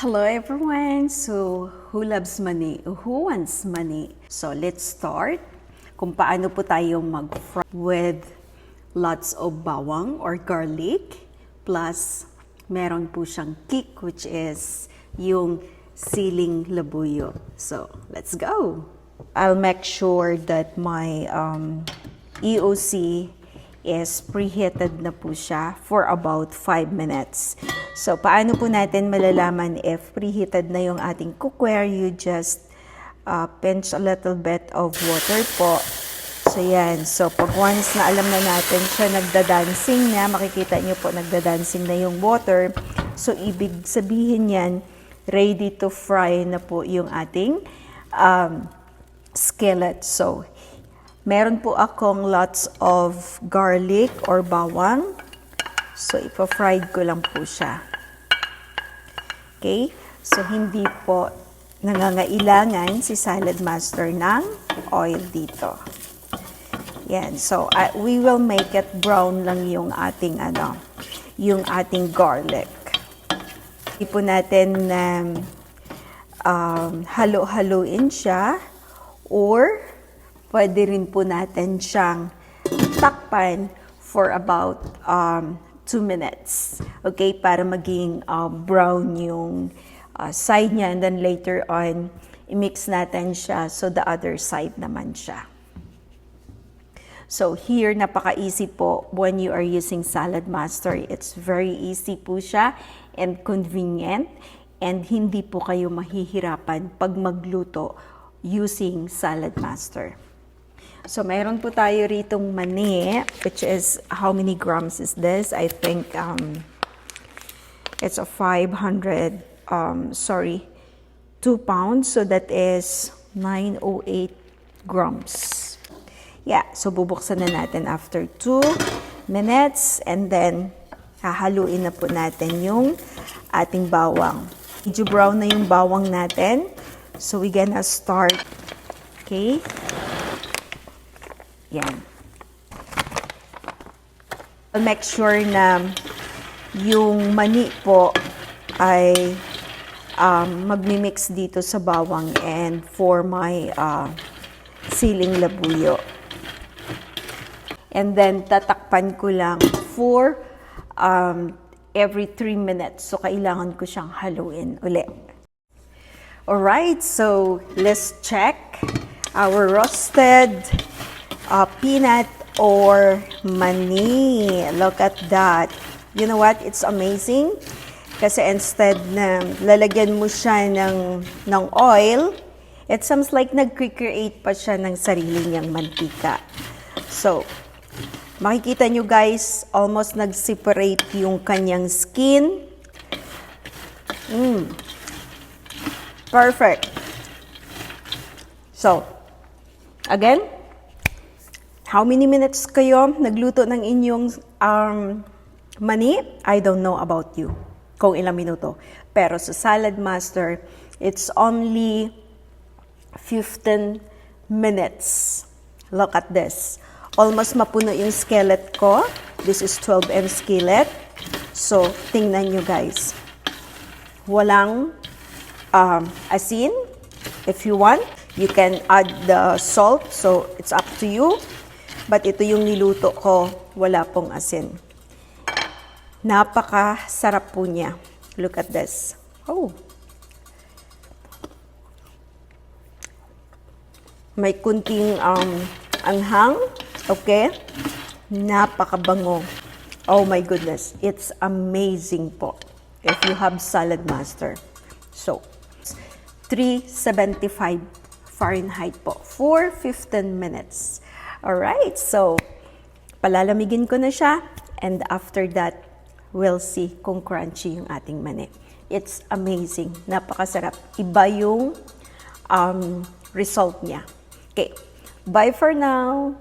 Hello everyone! So, who loves money? Who wants money? So, let's start kung paano po tayo mag-fry with lots of bawang or garlic plus meron po siyang kick which is yung siling labuyo. So, let's go! I'll make sure that my EOC is preheated na po siya for about 5 minutes. So, paano po natin malalaman if preheated na yung ating cookware? You just pinch a little bit of water po. So, yan. So, pag once na alam na natin siya nagda-dancing na, makikita nyo po nagda-dancing na yung water. So, ibig sabihin yan, ready to fry na po yung ating skillet. So, meron po akong lots of garlic or bawang. So, ipa-fried ko lang po siya. Okay? So, hindi po nangangailangan si Salad Master ng oil dito. Yan. So, we will make it brown lang yung ating, yung ating garlic. Hindi po natin halo-haloin siya or pwede rin po natin siyang takpan for about 2 minutes. Okay? Para maging brown yung side niya and then later on, i-mix natin siya so the other side naman siya. So here, napaka-easy po when you are using Salad Master. It's very easy po siya and convenient and hindi po kayo mahihirapan pag magluto using Salad Master. So, mayroon po tayo ritong mani, which is, how many grams is this? I think, it's a 2 pounds. So, that is 908 grams. Yeah, so bubuksan na natin after 2 minutes. And then, hahaluin na po natin yung ating bawang. Medyo brown na yung bawang natin. So, we're gonna start. Okay? Yan. I'll make sure na yung mani po ay magmimix dito sa bawang and for my siling labuyo. And then, tatakpan ko lang for every 3 minutes. So, kailangan ko siyang haluin ulit. Alright, so let's check our roasted peanut or mani. Look at that. You know what? It's amazing. Kasi instead na lalagyan mo siya ng oil, it seems like nag-create pa siya ng sarili niyang mantika. So, makikita nyo guys, almost nag-separate yung kanyang skin. Perfect. So, again, how many minutes kayo nagluto ng inyong mani? I don't know about you, kung ilang minuto. Pero sa Salad Master, it's only 15 minutes. Look at this. Almost mapuno yung skillet ko. This is 12M skillet. So, tingnan nyo guys. Walang asin. If you want, you can add the salt. So, it's up to you. But ito yung niluto ko, wala pong asin. Napaka-sarap po niya. Look at this. Oh. May kunting anghang. Okay? Napakabango. Oh my goodness. It's amazing po if you have Salad Master. So, 375 Fahrenheit po for 15 minutes. Alright, so palalamigin ko na siya and after that, we'll see kung crunchy yung ating mani. It's amazing. Napakasarap. Iba yung result niya. Okay, bye for now.